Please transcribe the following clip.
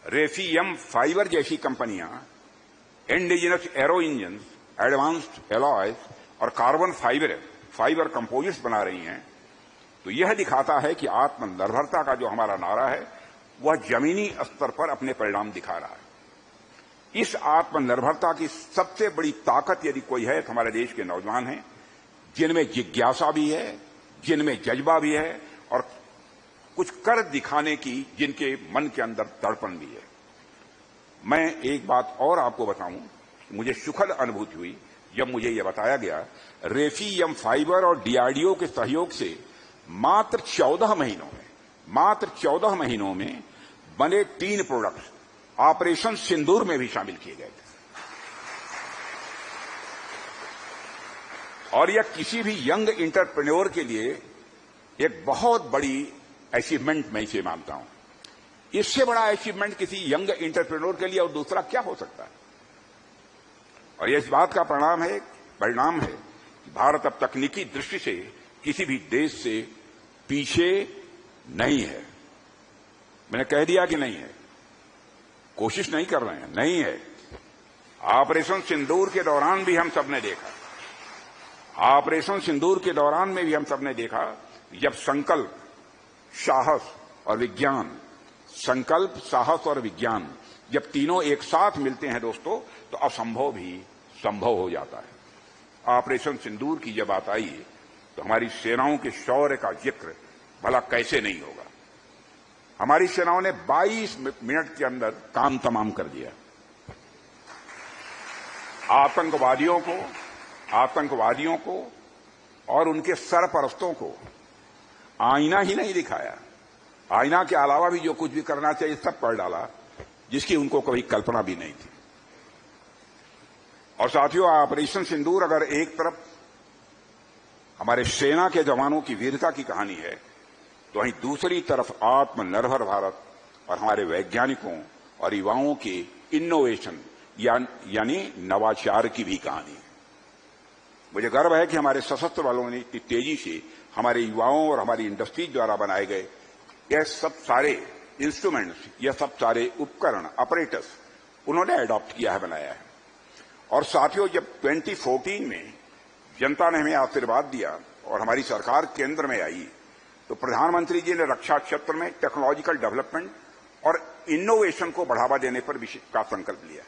रेफियम fibre जैसी कंपनियां indigenous arrow engine, advanced alloys और कार्बन फाइबर कंपोजिट्स बना रही हैं, तो यह दिखाता है कि आत्मनिर्भरता का जो हमारा नारा है वह जमीनी स्तर पर अपने परिणाम दिखा रहा है। इस आत्मनिर्भरता की सबसे बड़ी ताकत यदि कोई है तो हमारे देश के नौजवान हैं, जिनमें जिज्ञासा भी है, जिनमें जज्बा भी है और कुछ कर दिखाने की जिनके मन के अंदर तड़पन भी है। मैं एक बात और आपको बताऊं, मुझे सुखद अनुभूति हुई जब मुझे यह बताया गया, रेफियम फाइबर और डीआरडीओ के सहयोग से मात्र 14 महीनों में बने 3 प्रोडक्ट्स ऑपरेशन सिंदूर में भी शामिल किए गए थे। और यह किसी भी यंग एंटरप्रेन्योर के लिए एक बहुत बड़ी अचीवमेंट मैं इसे मानता हूं। इससे बड़ा अचीवमेंट किसी यंग एंटरप्रेन्योर के लिए और दूसरा क्या हो सकता है। और यह इस बात का परिणाम है कि भारत अब तकनीकी दृष्टि से किसी भी देश से पीछे नहीं है। मैंने कह दिया कि नहीं है, कोशिश नहीं कर रहे हैं, नहीं है। ऑपरेशन सिंदूर के दौरान भी हम सबने देखा, ऑपरेशन सिंदूर के दौरान में भी हम सबने देखा, जब संकल्प, साहस और विज्ञान जब तीनों एक साथ मिलते हैं दोस्तों, तो असंभव भी संभव हो जाता है। ऑपरेशन सिंदूर की जब बात आई तो हमारी सेनाओं के शौर्य का जिक्र भला कैसे नहीं होगा। हमारी सेनाओं ने 22 मिनट के अंदर काम तमाम कर दिया। आतंकवादियों को और उनके सरपरस्तों को आईना ही नहीं दिखाया, आईना के अलावा भी जो कुछ भी करना चाहिए सब कर डाला, जिसकी उनको कभी कल्पना भी नहीं थी। और साथियों, ऑपरेशन सिंदूर अगर एक तरफ हमारे सेना के जवानों की वीरता की कहानी है, तो वहीं दूसरी तरफ आत्मनिर्भर भारत और हमारे वैज्ञानिकों और युवाओं के इनोवेशन यानी नवाचार की भी कहानी है। मुझे गर्व है कि हमारे सशस्त्र बलों ने इतनी तेजी से हमारे युवाओं और हमारी इंडस्ट्री द्वारा बनाए गए यह सब सारे इंस्ट्रूमेंट्स, यह सब सारे उपकरण, ऑपरेटर्स उन्होंने अडॉप्ट किया है, बनाया है। और साथियों, जब 2014 में जनता ने हमें आशीर्वाद दिया और हमारी सरकार केंद्र में आई, तो प्रधानमंत्री जी ने रक्षा क्षेत्र में टेक्नोलॉजिकल डेवलपमेंट और इनोवेशन को बढ़ावा देने पर विशेष का संकल्प लिया।